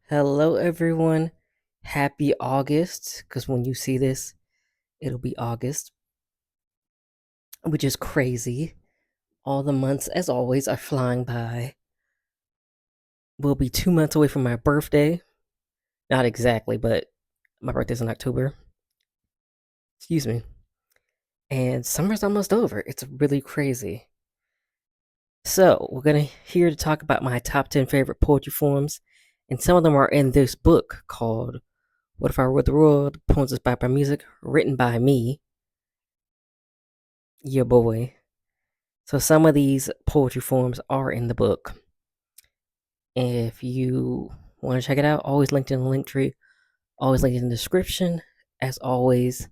Hello, everyone. Happy August, because when you see this, it'll be August, which is crazy. All the months, as always, are flying by. We'll be 2 months away from my birthday. Not exactly, but my birthday's in October. Excuse me. And summer's almost over. It's really crazy. So, we're going to here to talk about my top 10 favorite poetry forms, and some of them are in this book called What If I Ruled the World? Poems Inspired by Music, written by me, your boy. So some of these poetry forms are in the book. If you want to check it out, always linked in the link tree, always linked in the description, as always.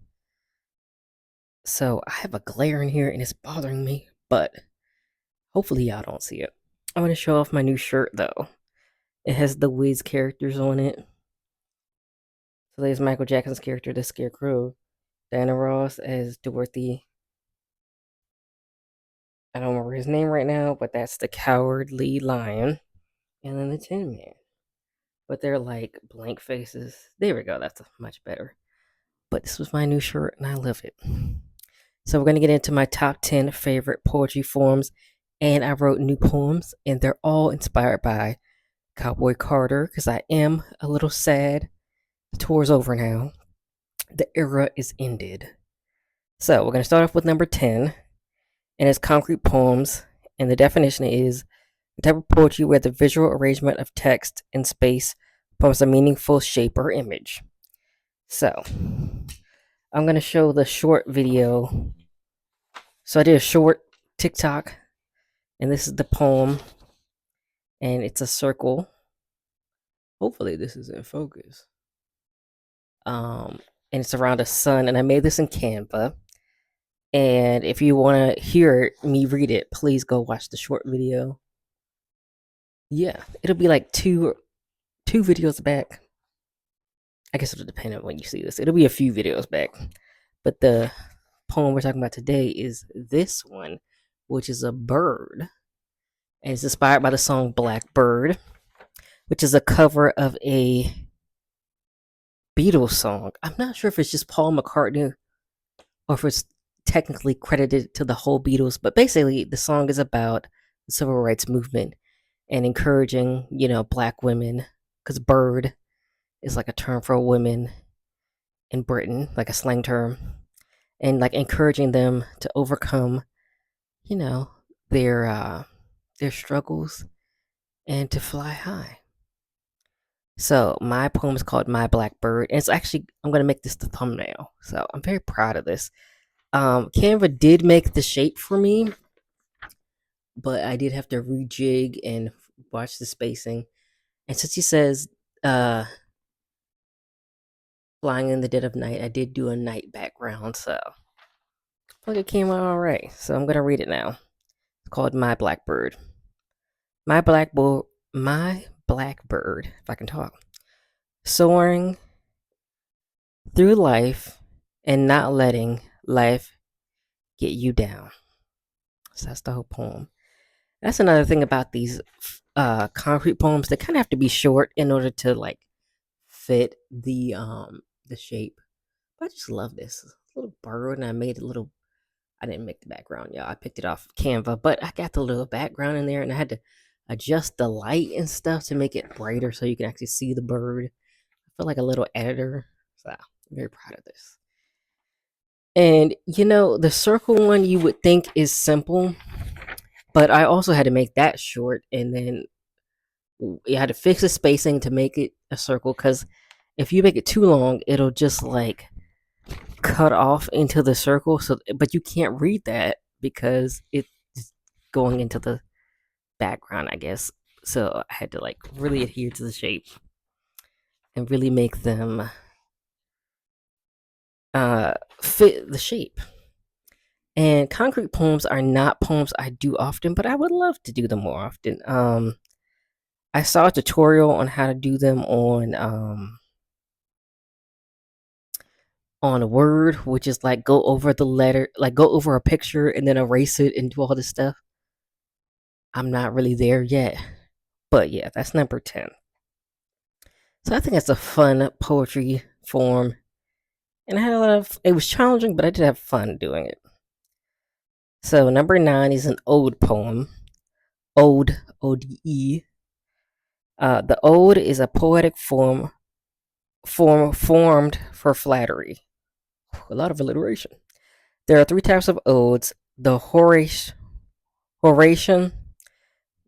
So I have a glare in here and it's bothering me, but hopefully y'all don't see it. I'm going to show off my new shirt though. It has the Wiz characters on it. So there's Michael Jackson's character, the Scarecrow, Diana Ross as Dorothy. I don't remember his name right now, but that's the Cowardly Lion. And then the Tin Man. But they're like blank faces. There we go. That's much better. But this was my new shirt and I love it. So we're going to get into my top 10 favorite poetry forms. And I wrote new poems, and they're all inspired by Cowboy Carter because I am a little sad. The tour's over now. The era is ended. So we're going to start off with number 10, and it's concrete poems. And the definition is the type of poetry where the visual arrangement of text in space forms a meaningful shape or image. So, I'm going to show the short video. So, I did a short TikTok, and this is the poem, and it's a circle. Hopefully, this is in focus. And it's around a sun, and I made this in Canva. And if you want to hear me read it, please go watch the short video. Yeah, it'll be like two videos back. I guess it'll depend on when you see this. It'll be a few videos back. But the poem we're talking about today is this one, which is a bird. And it's inspired by the song Blackbird, which is a cover of a Beatles song. I'm not sure if it's just Paul McCartney or if it's technically credited to the whole Beatles, but basically the song is about the civil rights movement and encouraging, black women, because bird is like a term for women in Britain, like a slang term, and like encouraging them to overcome, you know, their struggles and to fly high. So my poem is called My Blackbird, and it's actually I'm gonna make this the thumbnail. So I'm very proud of this. Canva did make the shape for me, but I did have to rejig and watch the spacing. And since he says flying in the dead of night, I did do a night background, so I feel like it came out all right. So I'm gonna read it now. It's called My Blackbird. My blackbird, if I can talk, soaring through life and not letting life get you down. So that's the whole poem. That's another thing about these concrete poems. They kind of have to be short in order to like fit the shape. But I just love this little bird, and I made a little. I didn't make the background, y'all. I picked it off Canva, but I got the little background in there, and I had to adjust the light and stuff to make it brighter so you can actually see the bird. I feel like a little editor, so I'm very proud of this. And the circle one you would think is simple, but I also had to make that short, and then you had to fix the spacing to make it a circle because if you make it too long, it'll just like cut off into the circle. So, but you can't read that because it's going into the background, I guess. So I had to like really adhere to the shape and really make them fit the shape. And concrete poems are not poems I do often, but I would love to do them more often. I saw a tutorial on how to do them on Word, which is like go over the letter, like go over a picture and then erase it and do all this stuff. I'm not really there yet, but yeah, that's number 10. So I think it's a fun poetry form. And I had a lot of, it was challenging, but I did have fun doing it. So number 9 is an ode poem. Ode, O-D-E. The ode is a poetic formed for flattery. A lot of alliteration. There are 3 types of odes: the Horatian,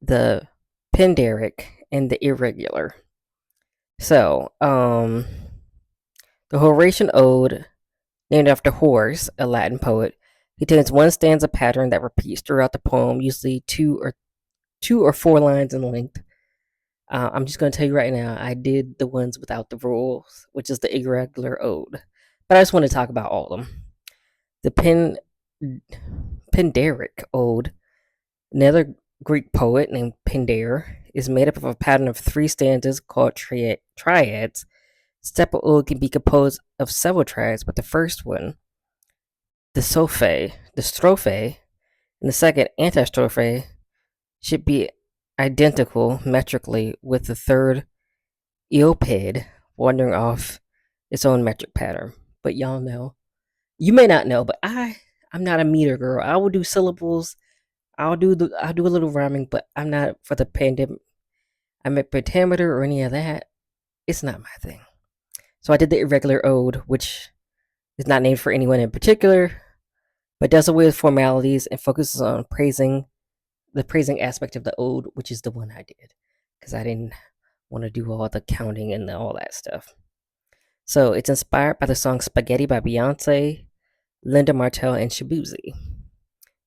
the Pindaric, and the irregular. So, the Horatian ode, named after Horace, a Latin poet, contains one stanza pattern that repeats throughout the poem, usually two or four lines in length. I'm just going to tell you right now, I did the ones without the rules, which is the irregular ode. But I just want to talk about all of them. The Pindaric ode, another Greek poet named Pindar, is made up of a pattern of 3 stanzas called triads. Step ode can be composed of several triads, but the first one, the strophe, and the second antistrophe should be identical metrically, with the third eopid wandering off its own metric pattern. But y'all know, you may not know, but I'm not a meter girl. I will do syllables. I'll do a little rhyming, but I'm not for the pandemic. I'm a pentameter or any of that. It's not my thing. So I did the irregular ode, which is not named for anyone in particular, but does away with formalities and focuses on the praising aspect of the ode, which is the one I did, because I didn't want to do all the counting and all that stuff. So it's inspired by the song Spaghetti by Beyonce, Linda Martell, and Shabuzi.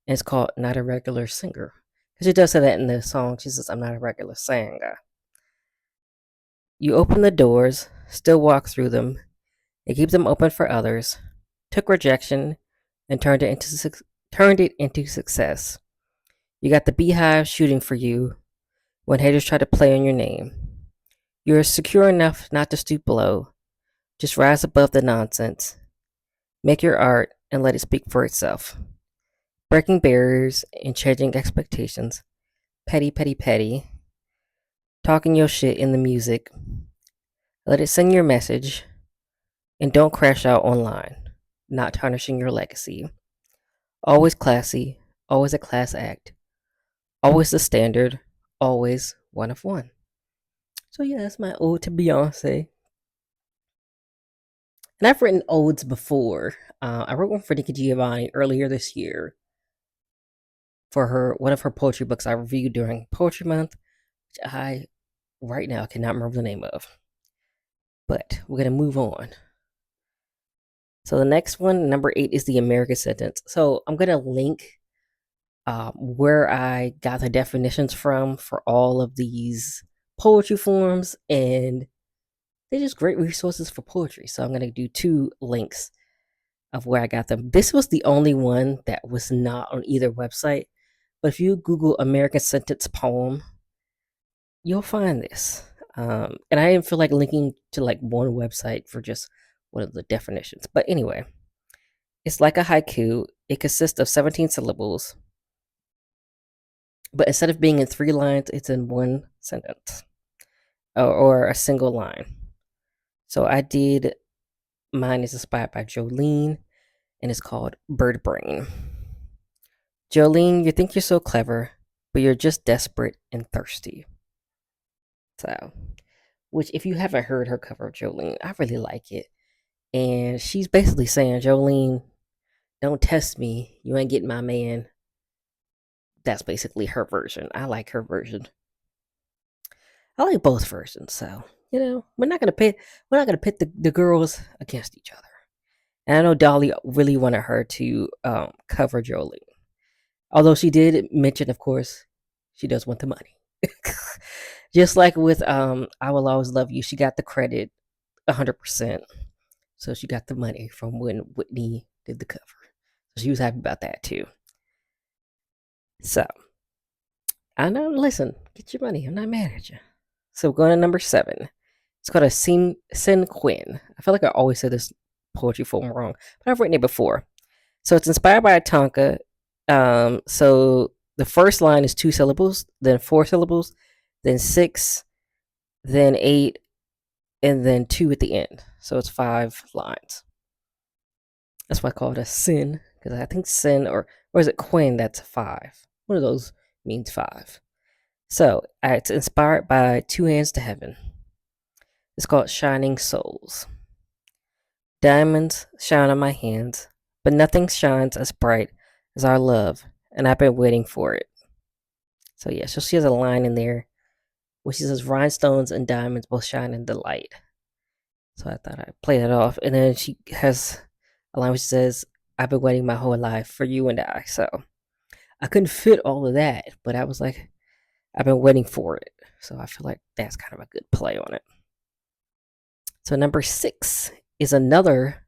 And it's called Not a Regular Singer. Because she does say that in the song. She says, I'm not a regular singer. You open the doors, still walk through them, and keep them open for others, took rejection, and turned it into success. You got the beehive shooting for you when haters try to play on your name. You're secure enough not to stoop low. Just rise above the nonsense. Make your art and let it speak for itself. Breaking barriers and changing expectations. Petty, petty, petty. Talking your shit in the music. Let it send your message. And don't crash out online. Not tarnishing your legacy. Always classy. Always a class act. Always the standard. Always one of one. So yeah, that's my ode to Beyonce. And I've written odes before. I wrote one for Nikki Giovanni earlier this year for one of her poetry books I reviewed during Poetry Month, which I right now cannot remember the name of. But we're gonna move on. So the next one, number 8, is the American sentence. So I'm gonna link where I got the definitions from for all of these poetry forms, and they're just great resources for poetry. So I'm going to do 2 links of where I got them. This was the only one that was not on either website, but if you Google American sentence poem, you'll find this. And I didn't feel like linking to like one website for just one of the definitions. But anyway, it's like a haiku. It consists of 17 syllables, but instead of being in 3 lines, it's in 1 sentence or a single line. So mine is inspired by Jolene, and it's called Bird Brain. Jolene, you think you're so clever, but you're just desperate and thirsty. So, which if you haven't heard her cover of Jolene, I really like it. And she's basically saying, Jolene, don't test me. You ain't getting my man. That's basically her version. I like her version. I like both versions, so we're not gonna pit the girls against each other. And I know Dolly really wanted her to cover Jolene, although she did mention, of course, she does want the money. Just like with "I Will Always Love You," she got the credit 100%, so she got the money from when Whitney did the cover. So she was happy about that too. So I know. Listen, get your money. I'm not mad at you. So going to number 7. It's called a cinquin. I feel like I always say this poetry form wrong, but I've written it before. So it's inspired by a tanka. So the first line is 2 syllables, then 4 syllables, then 6, then 8, and then 2 at the end. So it's 5 lines. That's why I call it a sin, because I think sin or is it Quinn that's 5. One of those means 5. So it's inspired by Two Hands to Heaven. It's called Shining Souls. Diamonds shine on my hands, but nothing shines as bright as our love, and I've been waiting for it. So yeah, so she has a line in there where she says rhinestones and diamonds both shine in the light. So I thought I'd play that off. And then she has a line which says, I've been waiting my whole life for you and I. So I couldn't fit all of that, but I was like, I've been waiting for it. So I feel like that's kind of a good play on it. So number 6 is another.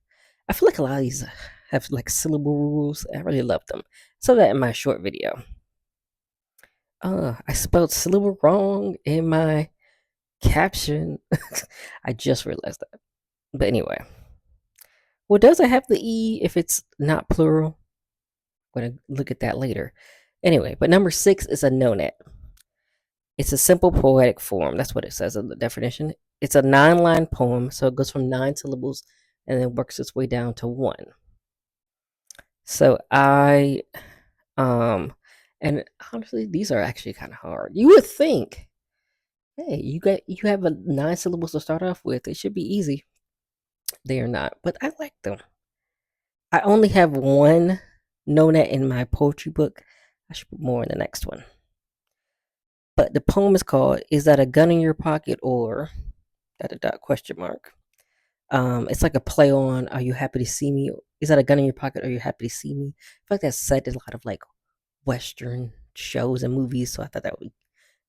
I feel like a lot of these have like syllable rules. I really love them. So that in my short video. I spelled syllable wrong in my caption. I just realized that. But anyway. Well, does it have the E if it's not plural? I'm going to look at that later. Anyway, but number 6 is a nonet. It's a simple poetic form. That's what it says in the definition. It's a 9-line poem, so it goes from 9 syllables and then works its way down to 1. So and honestly, these are actually kind of hard. You would think, hey, you have a 9 syllables to start off with. It should be easy. They are not, but I like them. I only have one nonet in my poetry book. I should put more in the next one. But the poem is called "Is That a Gun in Your Pocket?" or question mark. It's like a play on "Are you happy to see me?" Is that a gun in your pocket? Are you happy to see me? I feel like that's said in a lot of like Western shows and movies, so I thought that would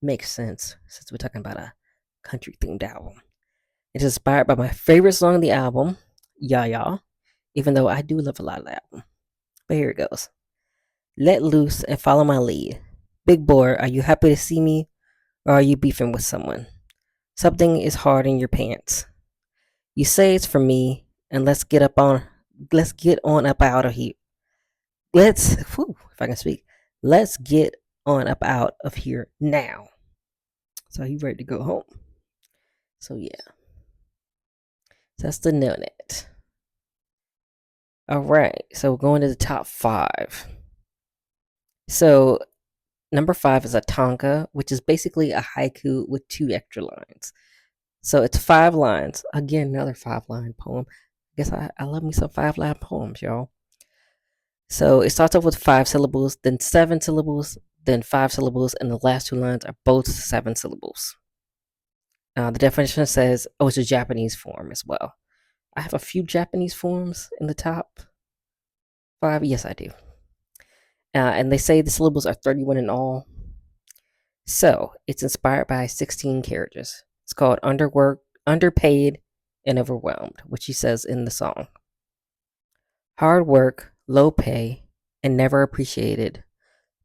make sense since we're talking about a country themed album. It's inspired by my favorite song on the album, "Ya Ya," even though I do love a lot of the album. But here it goes. Let loose and follow my lead. Big boy, are you happy to see me or are you beefing with someone? Something is hard in your pants. You say it's for me and let's get on up out of here. If I can speak. Let's get on up out of here now. So you ready to go home? So yeah. That's the nonet. All right. So we're going to the top 5. So number 5 is a tanka, which is basically a haiku with 2 extra lines. So it's 5 lines. Again, another 5-line poem. I guess I love me some 5-line poems, y'all. So it starts off with 5 syllables, then 7 syllables, then 5 syllables, and the last 2 lines are both 7 syllables. The definition says, oh, it's a Japanese form as well. I have a few Japanese forms in the top 5. Yes, I do. And they say the syllables are 31 in all. So it's inspired by 16 characters. It's called Underworked, Underpaid, and Overwhelmed, which he says in the song. Hard work, low pay, and never appreciated.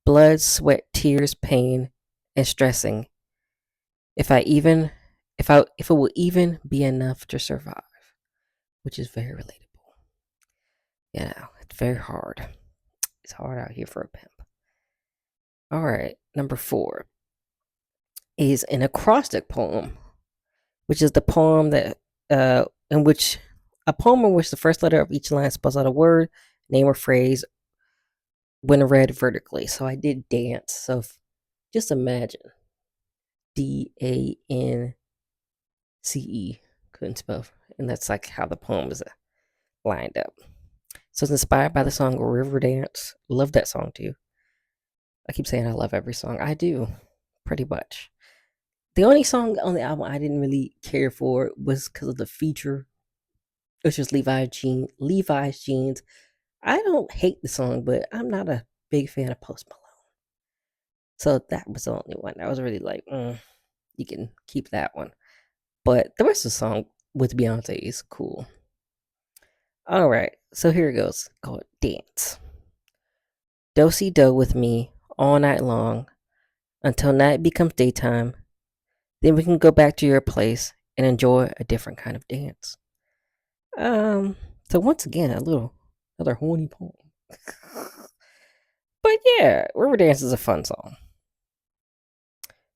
Blood, sweat, tears, pain, and stressing. If it will even be enough to survive, which is very relatable. Yeah, it's very hard. It's hard out here for a pimp. All right, number 4 is an acrostic poem, which is the poem that in which the first letter of each line spells out a word, name, or phrase when read vertically. So I did dance. So just imagine DANCE. Couldn't spell, and that's like how the poem is lined up. So it's inspired by the song River Dance. Love that song too. I keep saying I love every song. I do, pretty much. The only song on the album I didn't really care for was because of the feature, which was Levi's Jeans. I don't hate the song, but I'm not a big fan of Post Malone. So that was the only one. I was really like, you can keep that one. But the rest of the song with Beyonce is cool. All right, so here it goes. Called Dance. Do-si-do with me all night long until night becomes daytime. Then we can go back to your place and enjoy a different kind of dance. So once again, another horny poem. But yeah, Riverdance is a fun song.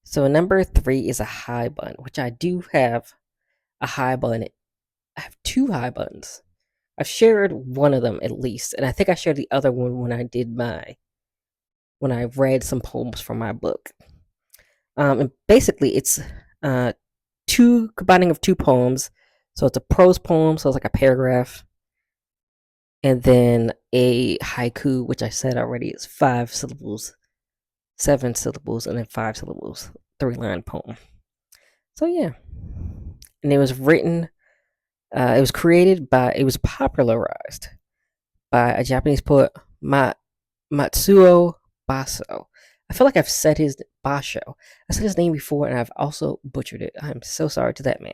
So number 3 is a high bun, which I do have a high bun. I have two high buns. I've shared one of them at least, and I think I shared the other one when I read some poems from my book. And basically, it's uh, two combining of two poems. So it's a prose poem, so it's like a paragraph, and then a haiku, which I said already is 5 syllables, 7 syllables, and then 5 syllables, 3 line poem. So yeah, and it was written. It was created by. It was popularized by a Japanese poet, Matsuo Basho. I feel like I've said his Basho. I said his name before, and I've also butchered it. I'm so sorry to that man.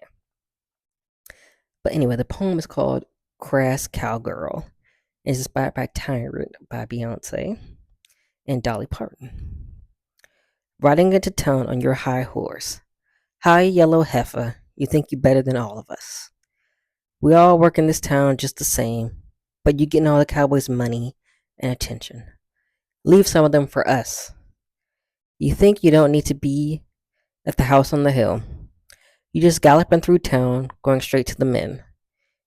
But anyway, the poem is called "Crass Cowgirl." It's inspired by "Tyrant" by Beyonce and Dolly Parton. Riding into town on your high horse, high yellow heifer, you think you better than all of us. We all work in this town just the same, but you getting all the cowboys' money and attention. Leave some of them for us. You think you don't need to be at the house on the hill. You just galloping through town, going straight to the men.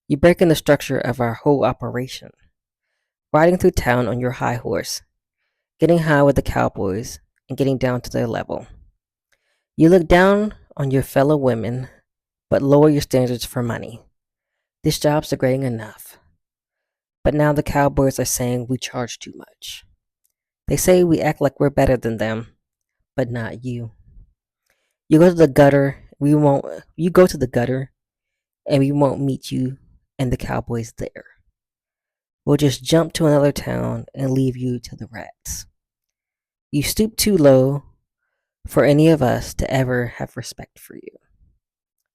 You breaking the structure of our whole operation. Riding through town on your high horse, getting high with the cowboys, and getting down to their level. You look down on your fellow women, but lower your standards for money. This job's degrading enough. But now the cowboys are saying we charge too much. They say we act like we're better than them, but not you. You go to the gutter, we won't you go to the gutter and we won't meet you and the cowboys there. We'll just jump to another town and leave you to the rats. You stoop too low for any of us to ever have respect for you.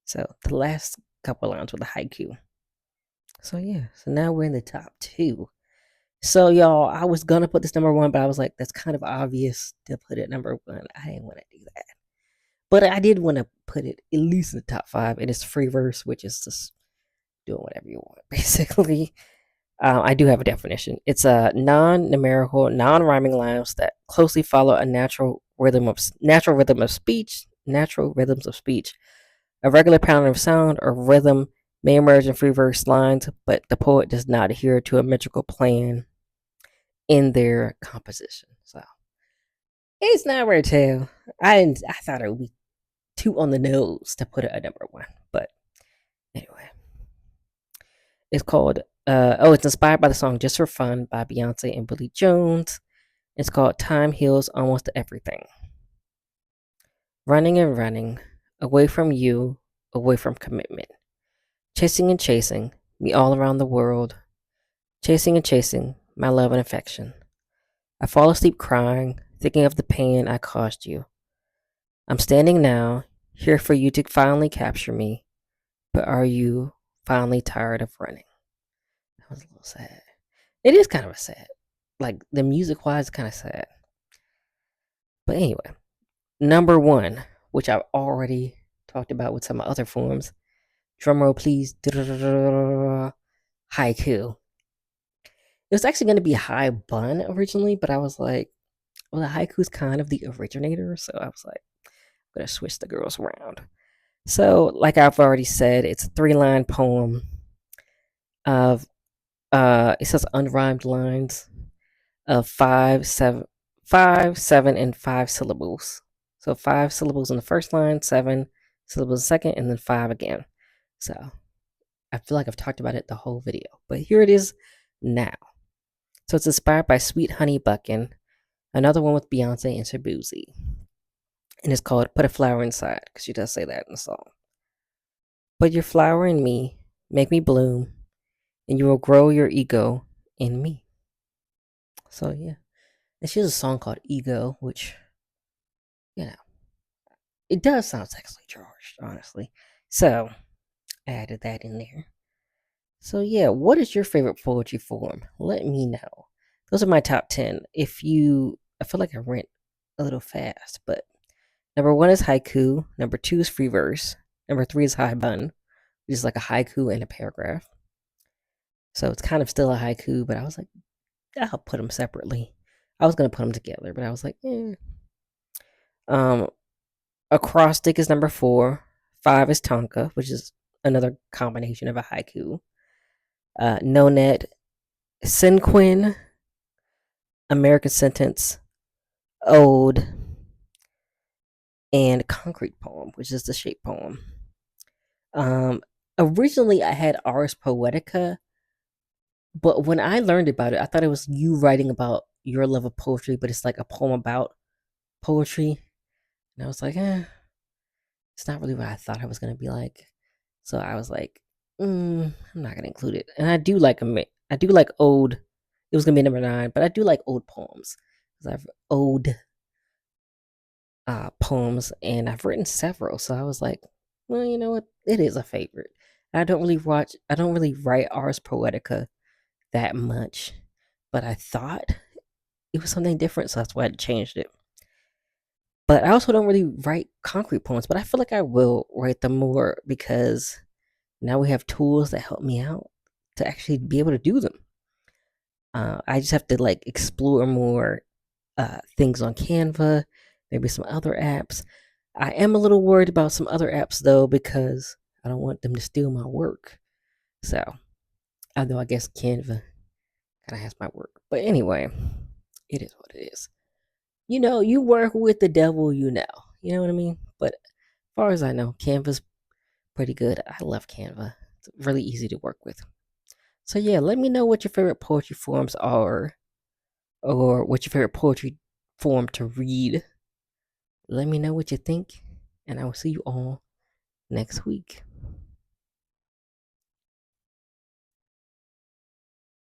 So the last couple lines with the haiku. So yeah, so now we're in the top two. So y'all, I was gonna put this number one, but I was like, that's kind of obvious to put it number one. I didn't want to do that. But I did want to put it at least in the top five, and it's free verse, which is just doing whatever you want, basically. I do have a definition. It's a non-numerical, non-rhyming lines that closely follow a natural rhythm of speech, natural rhythms of speech. A regular pattern of sound or rhythm may emerge in free verse lines, but the poet does not adhere to a metrical plan in their composition. So it's not where to tell. I thought it would be too on the nose to put it at number one, but anyway, it's called. It's inspired by the song "Just for Fun" by Beyonce and Billy Jones. It's called "Time Heals Almost Everything." Running and running away from you, away from commitment, chasing and chasing me all around the world, chasing and chasing my love and affection. I fall asleep crying, thinking of the pain I caused you. I'm standing now, here for you to finally capture me, but are you finally tired of running? That was a little sad. It is kind of a sad. Like the music wise, kind of sad. But anyway, number one, which I've already talked about with some other forms. Drumroll, please. Haiku. It was actually going to be high bun originally, but I was like, well, the haiku's kind of the originator, so I was like, I'm gonna switch the girls around. So, like I've already said, it's a 3 line poem of it says unrhymed lines of 5, 7, and 5 syllables. So 5 syllables in the first line, 7 syllables in the second, and then 5 again. So I feel like I've talked about it the whole video, but here it is now. So it's inspired by Sweet Honey Buckin', another one with Beyonce and Shabuzi. And it's called Put a Flower Inside, because she does say that in the song. Put your flower in me, make me bloom, and you will grow your ego in me. So yeah. And she has a song called Ego, which, you know, it does sound sexually charged, honestly. So I added that in there. So yeah, what is your favorite poetry form? Let me know. Those are my top 10. I feel like I went a little fast, but number one is haiku. Number two is free verse. Number three is haibun, which is like a haiku and a paragraph. So it's kind of still a haiku, but I was like, I'll put them separately. I was gonna put them together, but I was like, eh. Acrostic is number 4. 5 is tanka, which is another combination of a haiku. Nonet, Cinquin, American Sentence, Ode, and Concrete Poem, which is the shape poem. Um, Originally, I had Ars Poetica, but when I learned about it, I thought it was you writing about your love of poetry, but it's like a poem about poetry. And I was like, it's not really what I thought I was going to be like. So I was like, I'm not going to include it. And I do like I do like ode. It was going to be number 9, but I do like ode poems because I've ode poems and I've written several. So I was like, well, you know what? It is a favorite. I don't really write Ars Poetica that much, but I thought it was something different, so that's why I changed it. But I also don't really write concrete poems, but I feel like I will write them more because now we have tools that help me out to actually be able to do them. I just have to like explore more things on Canva, maybe some other apps. I am a little worried about some other apps though because I don't want them to steal my work. So, although I guess Canva kind of has my work, but anyway, it is what it is. You work with the devil, you know what I mean. But as far as I know, Canva's pretty good. I love Canva. It's really easy to work with. So yeah, let me know what your favorite poetry forms are, or what's your favorite poetry form to read. Let me know what you think, and I will see you all next week.